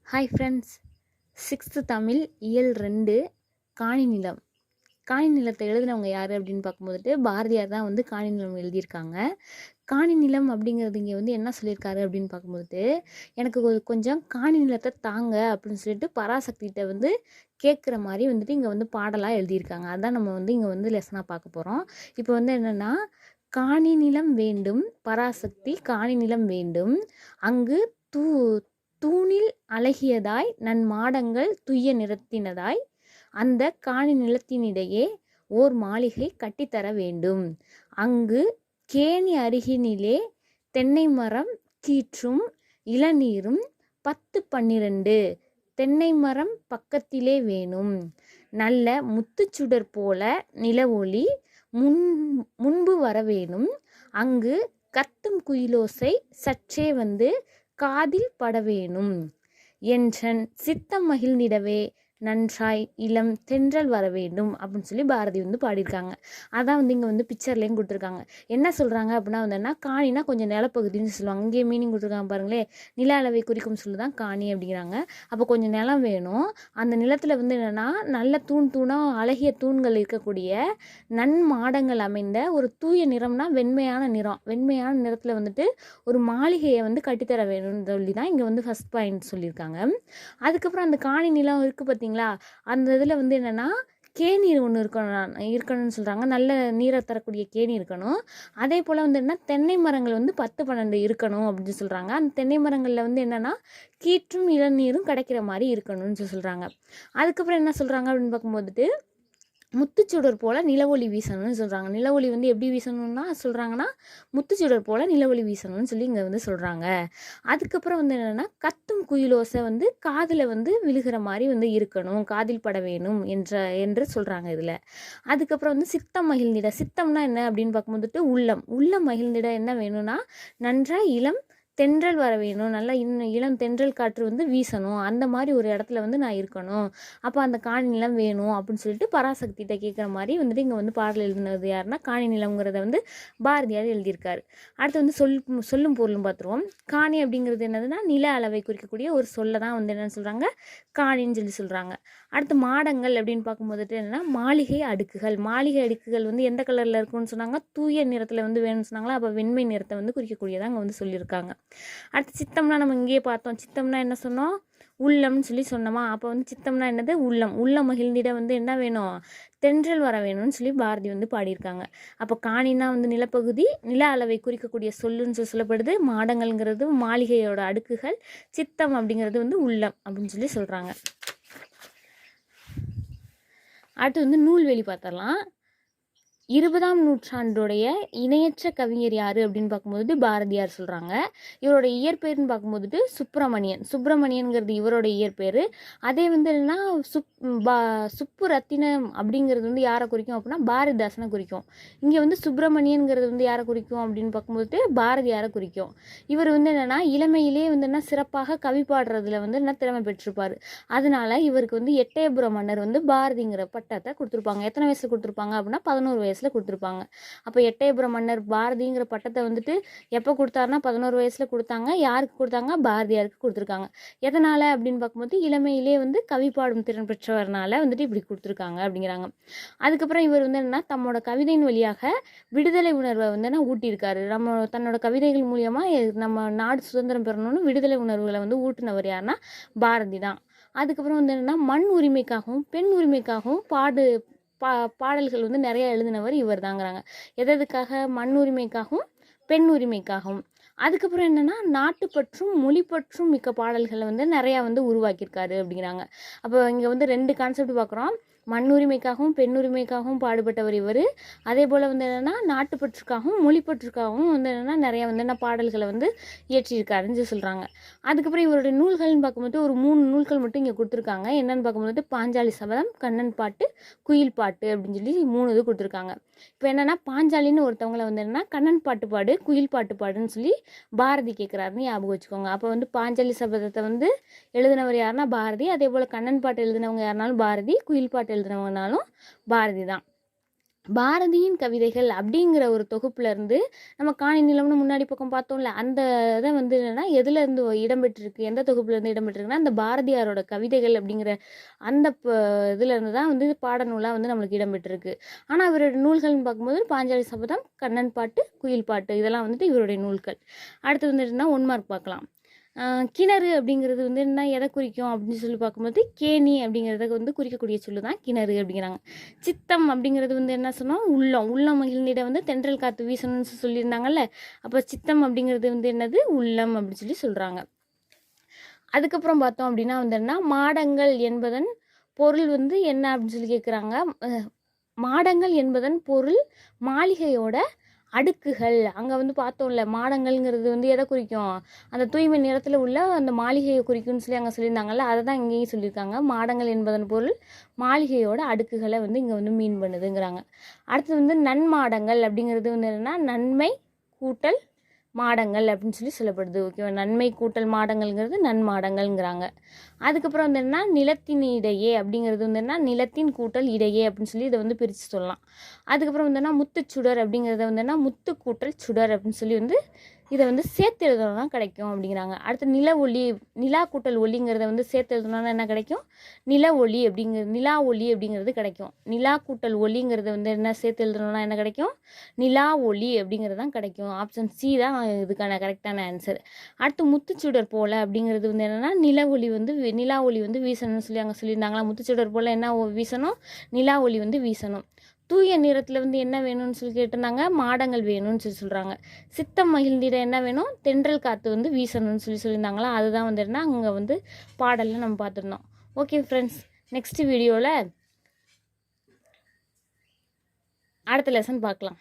Hi friends, 6th Tamil இயல் 2 காணி நிலம். காணி நிலத்தை எழுதினவங்க யார் அப்படின்னு பார்க்கும்போது பாரதியார் தான் வந்து காணி நிலம் எழுதியிருக்காங்க. காணி நிலம் அப்படிங்கிறது இங்கே வந்து என்ன சொல்லியிருக்காரு அப்படின்னு பார்க்கும்போது, எனக்கு கொஞ்சம் காணி நிலத்தை தாங்க அப்படின்னு சொல்லிட்டு பராசக்திகிட்ட வந்து கேட்குற மாதிரி வந்துட்டு இங்கே வந்து பாடலாக எழுதியிருக்காங்க. அதான் நம்ம வந்து இங்கே வந்து லெசனாக பார்க்க போகிறோம். இப்போ வந்து என்னென்னா, காணி நிலம் வேண்டும் பராசக்தி காணி நிலம் வேண்டும், அங்கு தூணில் அழகியதாய் நன் மாடங்கள் துய்ய நிறத்தினதாய் அந்த காணி நிலத்தினிடையே ஓர் மாளிகை கட்டித்தர வேண்டும். அங்கு கேணி அருகினிலே தென்னை மரம் கீற்றும் இளநீரும் 10-12 தென்னை மரம் பக்கத்திலே வேணும். நல்ல முத்துச்சுடர் போல நில ஒளி முன்பு வர வேணும். அங்கு கத்தும் குயிலோசை சற்றே வந்து காதில் படவேணும் என்றன் சித்தம் மகிழ்ந்திடவே நன்றாய் இளம் தென்றல் வர வேண்டும் அப்படின்னு சொல்லி பாரதி வந்து பாடியிருக்காங்க. அதான் வந்து இங்கே வந்து பிக்சர்லேயும் கொடுத்துருக்காங்க. என்ன சொல்கிறாங்க அப்படின்னா வந்துன்னா, காணினா கொஞ்சம் நிலப்பகுதின்னு சொல்லுவாங்க. இங்கேயே மீனிங் கொடுத்துருக்காங்க பாருங்களே, நில அளவை குறிக்கும் சொல்லி தான் காணி அப்படிங்கிறாங்க. அப்போ கொஞ்சம் நிலம் வேணும். அந்த நிலத்தில் வந்து என்னென்னா, நல்ல தூணாக அழகிய தூண்கள் இருக்கக்கூடிய நன்மாடங்கள் அமைந்த ஒரு தூய நிறம்னா வெண்மையான நிறம், வெண்மையான நிறத்தில் வந்துட்டு ஒரு மாளிகையை வந்து கட்டித்தர வேணும்னு சொல்லி தான் இங்கே வந்து ஃபஸ்ட் பாயிண்ட் சொல்லியிருக்காங்க. அதுக்கப்புறம் அந்த காணி நிலம் இருக்குது பார்த்தீங்களா, அந்த இதில் வந்து என்னென்னா கேணி ஒன்று இருக்கணும்னு சொல்கிறாங்க. நல்ல நீரை தரக்கூடிய கேணி இருக்கணும். அதே போல் வந்து என்ன, தென்னை மரங்கள் வந்து 10-12 இருக்கணும் அப்படின்னு சொல்கிறாங்க. அந்த தென்னை மரங்களில் வந்து என்னென்னா கீற்றும் இளநீரும் கிடைக்கிற மாதிரி இருக்கணும்னு சொல்கிறாங்க. அதுக்கப்புறம் என்ன சொல்கிறாங்க அப்படின்னு பார்க்கும்போது, முத்துச்சுடர் போல் நிலவொளி வீசணும்னு சொல்கிறாங்க. நிலவொளி வந்து எப்படி வீசணும்னா சொல்கிறாங்கன்னா, முத்துச்சுடர் போல் நிலவொளி வீசணும்னு சொல்லி இங்கே வந்து சொல்கிறாங்க. அதுக்கப்புறம் வந்து என்னென்னா, கத்தும் குயிலோசை வந்து காதில் வந்து விழுகிற மாதிரி வந்து இருக்கணும், காதில் பட வேணும் என்று சொல்கிறாங்க இதில். அதுக்கப்புறம் வந்து சித்தம் மகிழ்ந்திட, சித்தம்னா என்ன அப்படின்னு பார்க்கும்போது உள்ளம் மகிழ்ந்திட என்ன வேணும்னா, நன்றாக இளம் தென்றல் வர வேணும், நல்லா இளம் தென்றல் காற்று வந்து வீசணும், அந்த மாதிரி ஒரு இடத்துல வந்து நான் இருக்கணும், அப்போ அந்த காணி நிலம் வேணும் அப்படின்னு சொல்லிட்டு பராசக்திகிட்ட கேட்குற மாதிரி வந்துட்டு இங்கே வந்து பாடல் எழுதினது யாருன்னா காணி நிலம்ங்கிறத வந்து பாரதியார் எழுதியிருக்காரு. அடுத்து வந்து சொல்லும் பொருளும் பார்த்துருவோம். காணி அப்படிங்கிறது என்னதுன்னா, நில அளவை குறிக்கக்கூடிய ஒரு சொல்ல தான் வந்து என்னென்னு சொல்கிறாங்க, காணின்னு சொல்லி சொல்கிறாங்க. அடுத்து மாடங்கள் அப்படின்னு பார்க்கும்போது என்னென்னா, மாளிகை அடுக்குகள் வந்து எந்த கலரில் இருக்குன்னு சொன்னாங்க, தூய நிறத்தில் வந்து வேணும்னு சொன்னாங்களா, அப்போ வெண்மை நிறத்தை வந்து குறிக்கக்கூடியதாக அங்கே வந்து சொல்லியிருக்காங்க. அடுத்து சித்தம்னா நம்ம இங்கேயே பார்த்தோம். சித்தம்னா என்ன சொன்னோம், உள்ளம்னு சொல்லி சொன்னோமா. அப்போ வந்து சித்தம்னா என்னது, உள்ளம் மகிழ்ந்திட வந்து என்ன வேணும், தென்றல் வர வேணும்னு சொல்லி பாரதி வந்து பாடியிருக்காங்க. அப்போ காணினா வந்து நிலப்பகுதி, நில அளவை குறிக்கக்கூடிய சொல்லுன்னு சொல்லப்படுது. மாடங்கள்ங்கிறது மாளிகையோட அடுக்குகள், சித்தம் அப்படிங்கிறது வந்து உள்ளம் அப்படின்னு சொல்லி சொல்கிறாங்க. அடுத்து வந்து நூல்வெளி பார்த்துடலாம். 20ஆம் நூற்றாண்டுடைய இணையற்ற கவிஞர் யார் அப்படின்னு பார்க்கும்போது பாரதியார் சொல்கிறாங்க. இவரோட இயற்பெயர்னு பார்க்கும்போது சுப்பிரமணியன்கிறது இவரோட இயற்பெயர். அதே வந்து என்னென்னா சுப்பு ரத்தினம் அப்படிங்கிறது வந்து யாரை குறிக்கும் அப்படின்னா பாரதிதாசனை குறிக்கும். இங்கே வந்து சுப்பிரமணியன்கிறது வந்து யாரை குறிக்கும் அப்படின்னு பார்க்கும்போது பாரதியாரை குறிக்கும். இவர் வந்து என்னென்னா இளமையிலே வந்து என்ன சிறப்பாக கவி பாடுறதுல வந்து என்ன திறமை பெற்றிருப்பார். அதனால இவருக்கு வந்து எட்டயபுரம் மன்னர் வந்து பாரதிங்கிற பட்டத்தை கொடுத்துருப்பாங்க. எத்தனை வயசில் கொடுத்துருப்பாங்க அப்படின்னா 11 வயசில் கொடுத்துருப்பாங்க. அப்போ எட்டயபுரம் மன்னர் பாரதிங்கிற பட்டத்தை வந்துட்டு எப்போ கொடுத்தாருன்னா 11 வயசில் கொடுத்தாங்க. யாருக்கு கொடுத்தாங்க, பாரதியாருக்கு கொடுத்துருக்காங்க. எதனால் அப்படின்னு பார்க்கும்போது இளமையிலே வந்து கவி பாடும் திறன் பெற்றவர்னால வந்துட்டு இப்படி கொடுத்துருக்காங்க அப்படிங்கிறாங்க. அதுக்கப்புறம் இவர் வந்து என்னன்னா தம்மோட கவிதையின் வழியாக விடுதலை உணர்வை வந்து என்ன ஊட்டியிருக்காரு. தன்னோட கவிதைகள் மூலியமாக நம்ம நாடு சுதந்திரம் பெறணும்னு விடுதலை உணர்வுகளை வந்து ஊட்டினவர் யாருன்னா பாரதி தான். அதுக்கப்புறம் வந்து என்னென்னா மண் உரிமைக்காகவும் பெண் உரிமைக்காகவும் பாடல்கள் வந்து நிறைய எழுதினவர் இவர் தாங்கிறாங்க. எதுக்காக, மண் உரிமைக்காகவும் பெண் உரிமைக்காகவும். அதுக்கப்புறம் என்னென்னா நாட்டுப்பற்றும் மொழிப்பற்றும் மிக்க பாடல்களை வந்து நிறையா வந்து உருவாக்கியிருக்காரு அப்படிங்கிறாங்க. அப்போ இங்கே வந்து 2 கான்செப்ட் பார்க்குறோம். மண் உரிமைக்காகவும் பெண் உரிமைக்காகவும் பாடுபட்டவர் இவர். அதே போல் வந்து என்னென்னா நாட்டுப்பற்றுக்காகவும் மொழிப்பற்றுக்காகவும் வந்து என்னென்னா நிறையா வந்து என்ன பாடல்களை வந்து இயற்றியிருக்காருன்னு சொல்கிறாங்க. அதுக்கப்புறம் இவருடைய நூல்கள்னு பார்க்கும்போது ஒரு 3 நூல்கள் மட்டும் இங்கே கொடுத்துருக்காங்க. என்னென்னு பார்க்கும்போது பாஞ்சாலி சபதம், கண்ணன் பாட்டு, குயில் பாட்டு அப்படின்னு சொல்லி 3 இது கொடுத்துருக்காங்க. இப்போ என்னென்னா பாஞ்சாலின்னு ஒருத்தவங்களை வந்து என்னென்னா கண்ணன் பாட்டு பாடு, குயில் பாட்டு பாடுன்னு சொல்லி பாரதி கேட்குறாருன்னு ஞாபகம் வச்சுக்கோங்க. அப்போ வந்து பாஞ்சாலி சபதத்தை வந்து எழுதினவர் யாருன்னா பாரதி. அதே போல் கண்ணன் பாட்டு எழுதினவங்க யாருனாலும் பாரதி, குயில் பாட்டு எழுதினவங்கனாலும் பாரதி தான். பாரதியின் கவிதைகள் அப்படிங்கிற ஒரு தொகுப்புலேருந்து நம்ம காணி நிலம்னு முன்னாடி பக்கம் பார்த்தோம்ல, அந்த இதை வந்து என்னென்னா எதுலேருந்து இடம்பெற்றிருக்கு, எந்த தொகுப்புலேருந்து இடம்பெற்றிருக்குன்னா அந்த பாரதியாரோட கவிதைகள் அப்படிங்கிற அந்த இதுலேருந்து தான் வந்து பாடநூலாக வந்து நம்மளுக்கு இடம்பெற்றிருக்கு. ஆனால் இவரோட நூல்கள்னு பார்க்கும்போது பாஞ்சாலி சபதம், கண்ணன் பாட்டு, குயில் பாட்டு இதெல்லாம் வந்துட்டு இவருடைய நூல்கள். அடுத்து வந்துட்டுனா 1 மார்க் பார்க்கலாம். கிணறு அப்படிங்கிறது வந்து என்ன எதை குறிக்கும் அப்படின்னு சொல்லி பார்க்கும்போது கேணி அப்படிங்கிறத வந்து குறிக்கக்கூடிய சொல்லு தான் கிணறு அப்படிங்கிறாங்க. சித்தம் அப்படிங்கிறது வந்து என்ன சொன்னோம், உள்ளம் மகிழ்ந்திட வந்து தென்றல் காற்று வீசணும்னு சொல்லியிருந்தாங்கல்ல. அப்போ சித்தம் அப்படிங்கிறது வந்து என்னது, உள்ளம் அப்படின்னு சொல்லி சொல்கிறாங்க. அதுக்கப்புறம் பார்த்தோம் அப்படின்னா வந்து என்ன, மாடங்கள் என்பதன் பொருள் வந்து என்ன அப்படின்னு சொல்லி கேட்குறாங்க. மாடங்கள் என்பதன் பொருள் மாளிகையோட அடுக்குகள். அங்கே வந்து பார்த்தோம்ல, மாடங்கள்ங்கிறது வந்து எதை குறிக்கும், அந்த தூய்மை நிறத்தில் உள்ள அந்த மாளிகையை குறிக்கும்னு சொல்லி அங்கே சொல்லியிருந்தாங்கல்ல, அதை தான் இங்கேயும் சொல்லியிருக்காங்க. மாடங்கள் என்பதன் பொருள் மாளிகையோட அடுக்குகளை வந்து இங்கே வந்து மீன் பண்ணுதுங்கிறாங்க. அடுத்து வந்து நன்மாடங்கள் அப்படிங்கிறது வந்து என்னென்னா நன்மை கூட்டல் மாடங்கள் அப்படின்னு சொல்லி சொல்லப்படுது. ஓகேவா, நன்மை கூட்டல் மாடங்கள்ங்கிறது நன்மாடங்கள்ங்கிறாங்க. அதுக்கப்புறம் வந்து என்னன்னா நிலத்தின் இடையே அப்படிங்கிறது வந்து என்ன, நிலத்தின் கூட்டல் இடையே அப்படின்னு சொல்லி இதை வந்து பிரித்து சொல்லலாம். அதுக்கப்புறம் வந்து என்ன, முத்துச்சுடர் அப்படிங்கிறத வந்து என்ன, முத்து கூட்டல் சுடர் அப்படின்னு சொல்லி வந்து இதை வந்து சேர்த்து எழுதணும்னா கிடைக்கும் அப்படிங்கிறாங்க. அடுத்து நில ஒளி, நிலா கூட்டல் ஒளிங்கிறத வந்து சேர்த்து எழுதணும்னா என்ன கிடைக்கும், நில ஒளி நிலா ஒளி அப்படிங்கிறது கிடைக்கும். நிலா கூட்டல் ஒளிங்கிறது வந்து என்ன சேர்த்து எழுதணும்னா என்ன கிடைக்கும், நிலா ஒளி அப்படிங்கிறது தான் கிடைக்கும். ஆப்ஷன் சி தான் இதுக்கான கரெக்டான ஆன்சர். அடுத்து முத்துச்சுடர் போல அப்படிங்கிறது வந்து என்னென்னா நிலா ஒளி வந்து வீசணும்னு சொல்லி அங்கே சொல்லியிருந்தாங்களா. முத்துச்சுடர் போல் என்ன வீசணும், நிலா ஒளி வந்து வீசணும். தூய நிறத்தில் வந்து என்ன வேணும்னு சொல்லி கேட்டிருந்தாங்க, மாடங்கள் வேணும்னு சொல்லி சொல்கிறாங்க. சித்தம் மகிழ்ந்திட என்ன வேணும், தென்றல் காற்று வந்து வீசணும்னு சொல்லி சொல்லியிருந்தாங்களா. அதுதான் வந்து என்ன அங்கே வந்து பாடலில் நம்ம பார்த்துருந்தோம். ஓகே ஃப்ரெண்ட்ஸ், நெக்ஸ்ட் வீடியோவில் அடுத்த லெசன் பார்க்கலாம்.